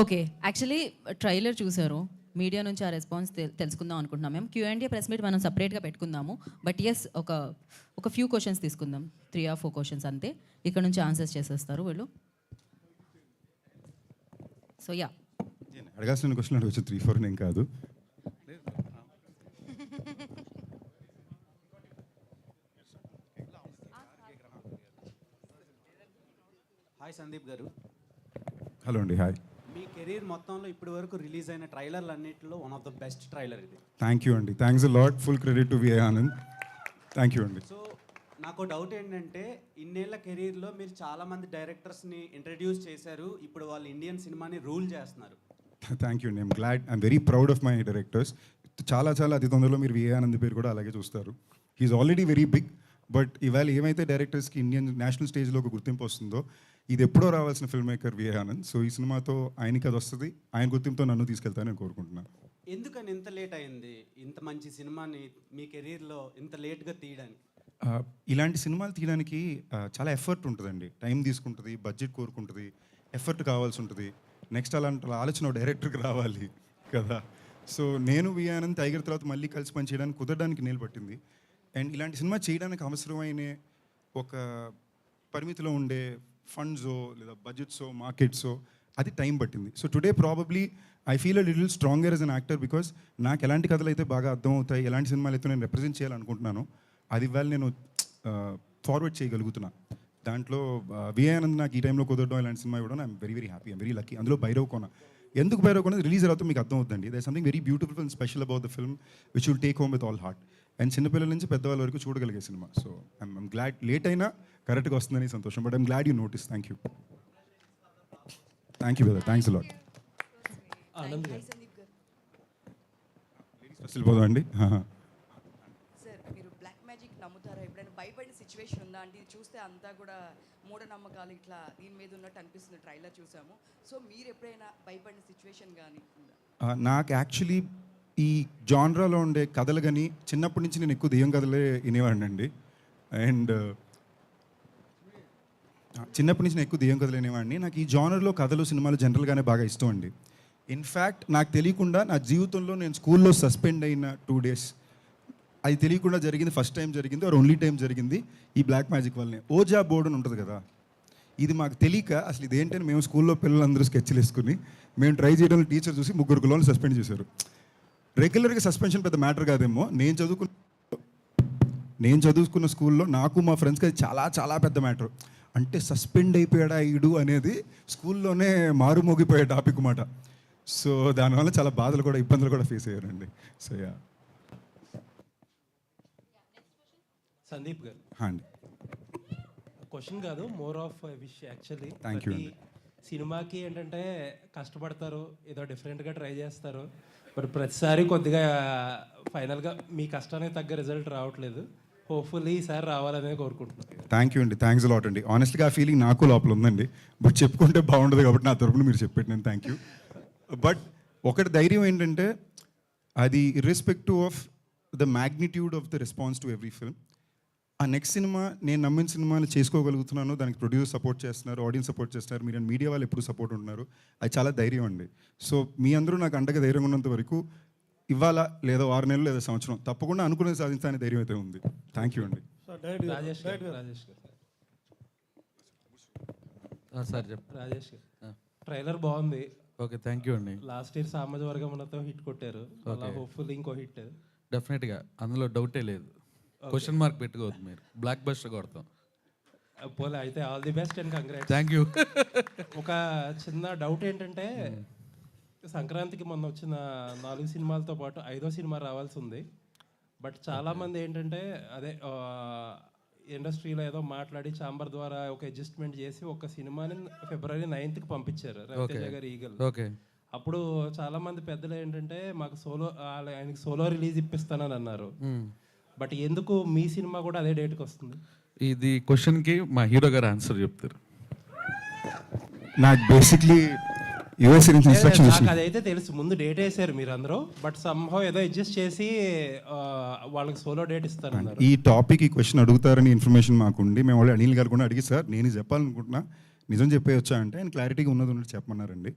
Okay. Actually trailer చూసారు. Media నుంచి ఆ రెస్పాన్స్ తెలుసుకుందాం అనుకుంటున్నాం మేము. క్యూఎండిఏ ప్రెస్ మీట్ మనం సెపరేట్‌గా పెట్టుకుందాము. బట్ యెస్ ఒక ఫ్యూ క్వెషన్స్ తీసుకుందాం. 3 ఆర్ 4 క్వెషన్స్ అంతే. ఇక్కడ నుంచి ఆన్సర్స్ చేసేస్తారు వీళ్ళు. So yeah. అడగాల్సిన క్వశ్చన్ అడగచ్చు 3-4 నేను కాదు. హాయ్ సందీప్ గారు. హలో అండి, హాయ్. మీ కెరీర్ మొత్తంలో ఇప్పటి వరకు రిలీజ్ అయిన ట్రైలర్లు అన్నింటిలో one of the best trailer ఇది. థ్యాంక్ యూ అండి, thanks a lot. Full credit to VI Anand. Thank you అండి. సో నాకు డౌట్ ఏంటంటే ఇన్నేళ్ల కెరీర్లో మీరు చాలామంది డైరెక్టర్స్ని ఇంట్రడ్యూస్ చేశారు. ఇప్పుడు వాళ్ళు ఇండియన్ సినిమాని రూల్ చేస్తున్నారు. థ్యాంక్ యూ అండి. I'm very proud of my directors. చాలా అతి తొందరలో మీరు విఐ ఆనంద్ పేరు కూడా అలాగే చూస్తారు. He's already very big. But ఇవాళ ఏమైతే డైరెక్టర్స్కి ఇండియన్ నేషనల్ స్టేజ్లో ఒక గుర్తింపు వస్తుందో, ఇది ఎప్పుడో రావాల్సిన film maker VI Anand. So ఈ సినిమాతో ఆయనకి అది వస్తుంది. ఆయన గుర్తింపుతో నన్ను తీసుకెళ్తానని కోరుకుంటున్నాను. ఎందుకని ఇంత లేట్ అయింది ఇంత మంచి సినిమాని మీ కెరీర్లో ఇంత లేట్గా తీయడానికి? ఇలాంటి సినిమాలు తీయడానికి చాలా ఎఫర్ట్ ఉంటుందండి. టైం తీసుకుంటుంది, బడ్జెట్ కోరుకుంటుంది, ఎఫర్ట్ కావాల్సి ఉంటుంది. నెక్స్ట్ అలాంటి ఆలోచన డైరెక్టర్కి రావాలి కదా. సో నేను విఐ ఆనంద్ టైగర్ తర్వాత మళ్ళీ కలిసి పని చేయడానికి కుదరడానికి నేలు పట్టింది. అండ్ ఇలాంటి సినిమా చేయడానికి అవసరమైన ఒక పరిమితిలో ఉండే ఫండ్సో లేదా బడ్జెట్సో మార్కెట్సో అది టైం పట్టింది. So today probably I feel a little stronger as an actor because నాకు ఎలాంటి కథలు అయితే బాగా అర్థమవుతాయి, ఎలాంటి సినిమాలు అయితే నేను రిప్రజెంట్ చేయాలనుకుంటున్నాను, అది ఇవాళ నేను ఫార్వర్డ్ చేయగలుగుతున్నా. దాంట్లో విఐ ఆనంద్ నాకు ఈ టైంలో కుదరడం, ఇలాంటి సినిమా ఇవ్వడం I'm very happy, I'm very lucky. అందులో భైరవ్ కోన ఎందుకు భైరవ్ కోన రిలీజ్ అవుతుంది మీకు అర్థమవుతుందండి. They something very beautiful and special about the film which will take home with all heart. And చిన్నపిల్లల నుంచి పెద్దవాళ్ళ వరకు చూడగలిగే cinema. So I'm glad late అయినా కరెక్ట్గా వస్తుందని సంతోషం. But I'm glad you notice. Thank you brother. Thanks a lot. Anand గారు ఫస్ట్ పోదాం అండి. సార్, మీరు బ్లాక్ మ్యాజిక్ నమ్ముతారా? ఎప్పుడైనా భయపడిన సిచ్యువేషన్ ఉందా? అంటే ఇది చూస్తే అంతా కూడా మూఢనమ్మకాలు ఇట్లా దీని మీద ఉన్నట్టు అనిపిస్తుంది, ట్రైలర్ చూసాము. సో మీరు ఎప్పుడైనా భయపడిన సిచ్యువేషన్ కానీ ఉందా? నాకు యాక్చువల్లీ ఈ జాన్రాలో ఉండే కథలు కానీ చిన్నప్పటి నుంచి నేను ఎక్కువ దెయ్యం కథలే వినేవాడిని అండి. అండ్ చిన్నప్పటి నుంచి నేను ఎక్కువ దెయ్యం కథలు వినేవాడిని. నాకు ఈ జానర్లో కథలు సినిమాలు జనరల్గానే బాగా ఇష్టం అండి. ఇన్ఫ్యాక్ట్ నాకు తెలియకుండా నా జీవితంలో నేను స్కూల్లో సస్పెండ్ అయిన 2 days అది తెలియకుండా జరిగింది. ఫస్ట్ టైం జరిగింది ఆర్ ఓన్లీ టైం జరిగింది ఈ బ్లాక్ మ్యాజిక్ వల్లనే. ఓజా బోర్డు అని ఉంటుంది కదా, ఇది మాకు తెలియక అసలు ఇదేంటని మేము స్కూల్లో పిల్లలందరూ స్కెచ్లు వేసుకుని మేము ట్రై చేయడంలో టీచర్ చూసి 3 పిల్లలు సస్పెండ్ చేశారు. రెగ్యులర్గా సస్పెన్షన్ పెద్ద మ్యాటర్ కాదేమో, నేను చదువుకున్న స్కూల్లో నాకు మా ఫ్రెండ్స్కి అది చాలా పెద్ద మ్యాటర్. అంటే సస్పెండ్ అయిపోయాడా ఈడు అనేది స్కూల్లోనే మారుమోగిపోయే టాపిక్ మాట. సో దానివల్ల చాలా బాధలు కూడా ఇబ్బందులు కూడా ఫేస్ అయ్యారండి. So yeah. సందీప్ గారు అండి, క్వశ్చన్ కాదు, more of wish actually. Thank you అండి. సినిమాకి ఏంటంటే కష్టపడతారు, ఏదో డిఫరెంట్గా ట్రై చేస్తారు, బట్ ప్రతిసారి కొద్దిగా ఫైనల్గా మీ కష్టానికి తగ్గ రిజల్ట్ రావట్లేదు. హోప్ఫుల్లీ ఈసారి రావాలనే కోరుకుంటున్నాను. థ్యాంక్ యూ అండి, థ్యాంక్స్ అలాట్ అండి. ఆనెస్ట్గా ఆ ఫీలింగ్ నాకు లోపల ఉందండి, బట్ చెప్పుకుంటే బాగుండదు కాబట్టి నా తరపున మీరు చెప్పాను, థ్యాంక్ యూ. బట్ ఒకటి ధైర్యం ఏంటంటే అది irrespective of the magnitude of the response to every film, ఆ నెక్స్ట్ సినిమా నేను నమ్మిన సినిమాలు చేసుకోగలుగుతున్నాను, దానికి ప్రొడ్యూసర్ సపోర్ట్ చేస్తున్నారు, ఆడియన్స్ సపోర్ట్ చేస్తున్నారు, మీరు మీడియా వాళ్ళు ఎప్పుడు సపోర్ట్ ఉంటున్నారు, అది చాలా ధైర్యం అండి. సో మీ అందరూ నాకు అండగా ధైర్యంగా ఉన్నంత వరకు ఇవాళ లేదా 6 నెలలు లేదా సంవత్సరం తప్పకుండా అనుకునేది సాధించాలనే ధైర్యం అయితే ఉంది. థ్యాంక్ యూ అండి. రాజేష్ గారు సార్ చెప్పు. రాజేష్ గారు ట్రైలర్ బాగుంది. ఓకే, థ్యాంక్ యూ అండి. లాస్ట్ ఇయర్ సామాజిక వర్గంతో హిట్ కొట్టారు, అలా హోప్ఫుల్లీ ఇంకో హిట్. డెఫినెట్గా అందులో డౌటే లేదు. క్వశ్చన్ మార్క్ పెట్టుకోవద్దు, మీరు బ్లాక్ బస్టర్ కొడతాం. పోలే అయితే all the best and congrats. Thank you. ఒక చిన్న డౌట్ ఏంటంటే సంక్రాంతికి మొన్న వచ్చిన 4 సినిమాలతో పాటు 5వ సినిమా రావాల్సి ఉంది. బట్ చాలామంది ఏంటంటే అదే ఇండస్ట్రీలో ఏదో మాట్లాడి ఛాంబర్ ద్వారా ఒక అడ్జస్ట్మెంట్ చేసి ఒక సినిమాని February 9th పంపించారు, రవితేజ గారి ఈగల్. ఓకే, అప్పుడు చాలామంది పెద్దలు ఏంటంటే మాకు ఆయనకి సోలో రిలీజ్ ఇప్పిస్తానని అన్నారు. బట్ ఎందుకు మీ సినిమా కూడా అదే డేట్కి వస్తుంది? ఇది క్వశ్చన్కి మా హీరో గారు ఆన్సర్ చెప్తారు. నాకు బేసిక్లీ యూఎస్ నుంచి ఇన్స్ట్రక్షన్ నాకు అదైతే తెలుసు, ముందు డేట్ వేసారు మీరు అందరూ, బట్ సంహౌ ఏదో అడ్జస్ట్ చేసి వాళ్ళకి సోలో డేట్ ఇస్తారన్నారు. ఈ టాపిక్ ఈ క్వశ్చన్ అడుగుతారని ఇన్ఫర్మేషన్ మాకుండి మేము వాళ్ళు అనిల్ గారు కూడా అడిగి సార్ నేను చెప్పాలనుకుంటున్నా నిజం చెప్పేయచ్చా అంటే ఆయన క్లారిటీగా ఉన్నట్టు చెప్పమన్నారండి.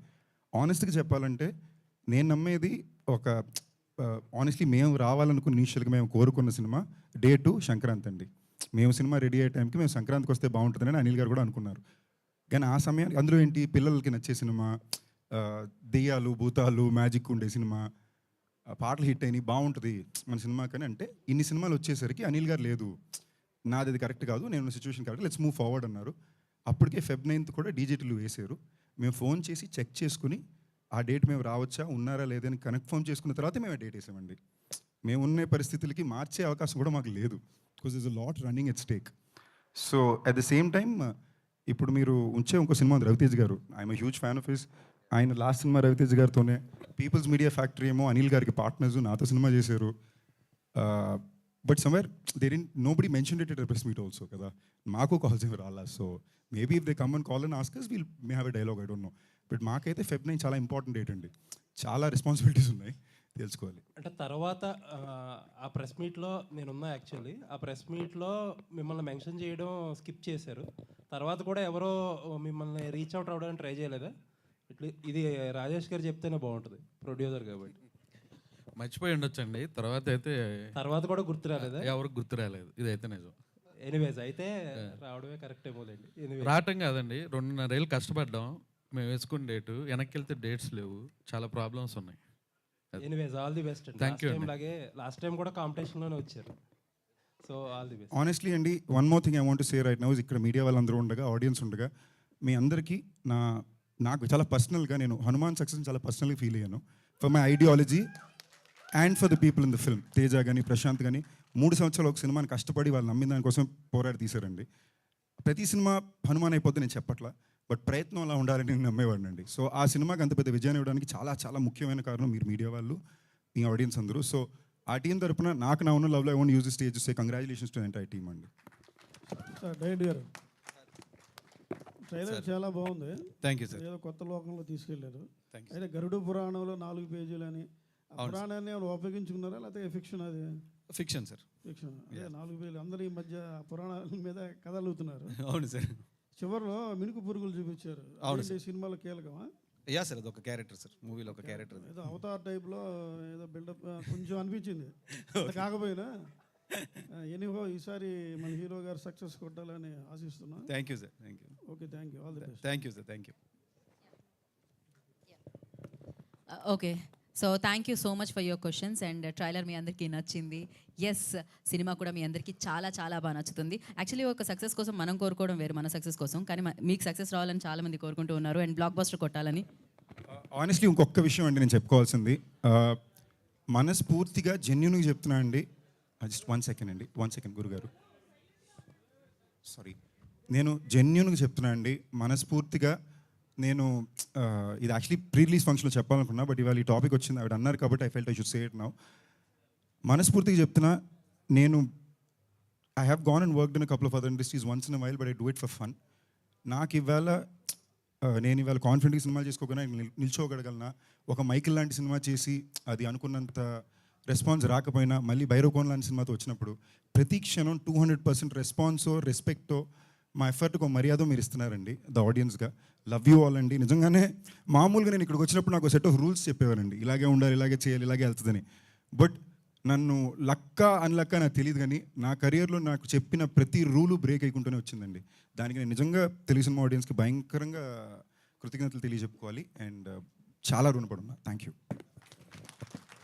ఆనెస్ట్గా చెప్పాలంటే నేను నమ్మేది ఒక ఆనెస్ట్లీ మేము రావాలనుకున్న ఇనిషియల్గా మేము కోరుకున్న సినిమా డే 2 సంక్రాంతి అండి. మేము సినిమా రెడీ అయ్యే టైంకి మేము సంక్రాంతికి వస్తే బాగుంటుందని అనిల్ గారు కూడా అనుకున్నారు. కానీ ఆ సమయానికి అందులో ఏంటి పిల్లలకి నచ్చే సినిమా, దెయ్యాలు భూతాలు మ్యాజిక్ ఉండే సినిమా, పాటలు హిట్ అయినాయి బాగుంటుంది మన సినిమా కానీ అంటే ఇన్ని సినిమాలు వచ్చేసరికి అనిల్ గారు లేదు నాది అది కరెక్ట్ కాదు, నేను situation correct, let's move forward అన్నారు. అప్పటికే Feb 9th కూడా డీజేటీలు వేశారు. మేము ఫోన్ చేసి చెక్ చేసుకుని ఆ డేట్ మేము రావచ్చా ఉన్నారా లేదని కన్ఫర్మ్ చేసుకున్న తర్వాత మేము ఆ డేట్ వేసామండి. మేము ఉన్న పరిస్థితులకి మార్చే అవకాశం కూడా మాకు లేదు because is a lot running at stake. So at the same time ఇప్పుడు మీరు ఉంచే ఇంకో సినిమా ఉంది రవితేజ్ గారు, I'm huge fan of his. ఆయన లాస్ట్ సినిమా రవితేజ్ గారితోనే, పీపుల్స్ మీడియా ఫ్యాక్టరీ ఏమో అనిల్ గారికి పార్ట్నర్స్, నాతో సినిమా చేశారు. But somewhere nobody mention it press meet also కదా, మాకు కాల్స్ ఏమి రాలా. So maybe if they come and call and oscars will may have a dialogue, I don't know. But మాకైతే Feb 9 చాలా ఇంపార్టెంట్ డేట్ అండి, చాలా responsibilities ఉన్నాయి తెలుసుకోవాలి. అంటే తర్వాత ఆ ప్రెస్ మీట్లో నేనున్నా యాక్చువల్లీ. ఆ ప్రెస్ మీట్లో మిమ్మల్ని మెన్షన్ చేయడం స్కిప్ చేశారు. తర్వాత కూడా ఎవరో మిమ్మల్ని రీచ్ అవుట్ అవ్వడానికి ట్రై చేయలేదా? ఇట్లా ఇది రాజేష్ గారు చెప్తేనే బాగుంటుంది, ప్రొడ్యూసర్ కాబట్టి. మర్చిపోయి ఉండొచ్చండి. తర్వాత కూడా గుర్తు రాలేదా? ఎవరికి గుర్తు రాలేదు, ఇదైతే నిజం. ఎనీవేస్ అయితే రావడమే కరెక్ట్ ఏమోలేండి. రావటం కాదండి, 2.5 ఏళ్ళు కష్టపడ్డాం. మేము వేసుకున్న డేటు వెనక్కి వెళ్తే డేట్స్ లేవు, చాలా ప్రాబ్లమ్స్ ఉన్నాయి. ఎనీవేస్ ఆల్ ది బెస్ట్ అండి. Thank you అండి. లాగే లాస్ట్ టైం కూడా కాంపిటీషన్లోనే వచ్చారు. So all the best. Honestly అండి, one more thing I want to say right now, ఇక్కడ మీడియా వాళ్ళందరూ ఉండగా, ఆడియన్స్ ఉండగా, మీ అందరికీ నాకు చాలా పర్సనల్గా నేను హనుమాన్ సక్సెస్ చాలా పర్సనల్గా ఫీల్ అయ్యాను. For my ideology and for the people in the film. Teja కానీ ప్రశాంత్ కానీ 3 సంవత్సరాలు ఒక సినిమాని కష్టపడి వాళ్ళు నమ్మిన దానికోసం పోరాడి తీశారండి. ప్రతి సినిమా హనుమాన్ అయిపోతే నేను చెప్పట్లా, బట్ ప్రయత్నం అలా ఉండాలని నేను నమ్మేవాడిని అండి. సో ఆ సినిమాకి అంత పెద్ద విజయాన్ని ఇవ్వడానికి చాలా చాలా ముఖ్యమైన కారణం మీరు మీడియా వాళ్ళు, మీ ఆడియన్స్ అందరూ. సో ఆ టీం తరపున నాకు నా ఉన్న లవ్లో I want use the stage to say congratulations to entire team అండి. డైరెక్ట్ గారు ట్రైలర్ చాలా బాగుంది. Thank you sir. ఏదో కొత్త లోకంలో తీసుకెళ్లారు. Thank you. అయితే గరుడు పురాణంలో 4 పేజీలని, ఆ పురాణాన్ని ఏమైనా ఉపయోగించుకున్నారా లేకపోతే ఫిక్షన్? అది ఫిక్షన్ సార్. ఫిక్షన్. అదే 4 పేజీలు. అందరూ ఈ మధ్య పురాణాల మీద కథలుతున్నారు. అవును సార్. చివరిలో మినుకు పురుగులు చూపించారు. అవును అదేంటి సినిమాలో కీలకమా? యా సార్, అది ఒక క్యారెక్టర్ సార్, మూవీలో ఒక క్యారెక్టర్. ఏదో అవతార్ టైప్లో ఏదో బిల్డప్ కొంచెం అనిపించింది. అది కాకపోయినా ఎనీహో ఈసారి మన హీరో గారు సక్సెస్ కొట్టాలని ఆశిస్తున్నా. Thank you sir. Thank you. Okay, thank you. All the best. Thank you sir. Thank you. Okay, so thank you so much for your questions. And trailer మీ అందరికీ నచ్చింది. ఎస్, సినిమా కూడా మీ అందరికీ చాలా చాలా బాగా నచ్చుతుంది. యాక్చువల్లీ ఒక సక్సెస్ కోసం మనం కోరుకోవడం వేరు, మన సక్సెస్ కోసం. కానీ మీకు సక్సెస్ రావాలని చాలా మంది కోరుకుంటూ ఉన్నారు అండ్ బ్లాక్ బస్టర్ కొట్టాలని. ఆనెస్ట్లీ ఇంకొక విషయం అండి నేను చెప్పుకోవాల్సింది, మనస్ఫూర్తిగా జెన్యున్గా చెప్తున్నా అండి. జస్ట్ 1 సెకండ్ అండి, 1 సెకండ్ గురుగారు, సారీ. నేను జెన్యున్గా చెప్తున్నా అండి, మనస్ఫూర్తిగా. నేను ఇది యాక్చువల్లీ ప్రీ రిలీజ్ ఫంక్షన్లో చెప్పాలనుకున్నా, బట్ ఇవాళ ఈ టాపిక్ వచ్చింది, ఆవిడ అన్నారు కాబట్టి I felt I should say it now. మనస్ఫూర్తిగా చెప్తున్నా, నేను I have gone and worked in a couple of other industries once in a while, but I do it for fun. నాకు ఇవాళ నేను ఇవాళ కాన్ఫిడెంట్గా సినిమాలు చేసుకోకుండా నిల్చోగలగలనా, ఒక మైకిల్ లాంటి సినిమా చేసి అది అనుకున్నంత రెస్పాన్స్ రాకపోయినా మళ్ళీ భైరవకోన్ లాంటి సినిమాతో వచ్చినప్పుడు ప్రతి క్షణం 200% రెస్పాన్సో రెస్పెక్టో మా ఎఫర్ట్కి ఒక మర్యాద మీరు ఇస్తున్నారండి ద ఆడియన్స్గా. లవ్ యూ ఆల్ అండి. నిజంగానే మామూలుగా నేను ఇక్కడికి వచ్చినప్పుడు నాకు సెట్ ఆఫ్ రూల్స్ చెప్పేవారండి, ఇలాగే ఉండాలి, ఇలాగే చేయాలి, ఇలాగే వెళ్తుందని. బట్ నన్ను లక్క అన్లక్క నాకు తెలియదు, కానీ నా కెరియర్లో నాకు చెప్పిన ప్రతి రూలు బ్రేక్ అయ్యకుంటూనే వచ్చిందండి. దానికి నేను నిజంగా తెలుగు సినిమా ఆడియన్స్కి భయంకరంగా కృతజ్ఞతలు తెలియజెప్పుకోవాలి అండ్ చాలా రుణపడున్నా. Thank you.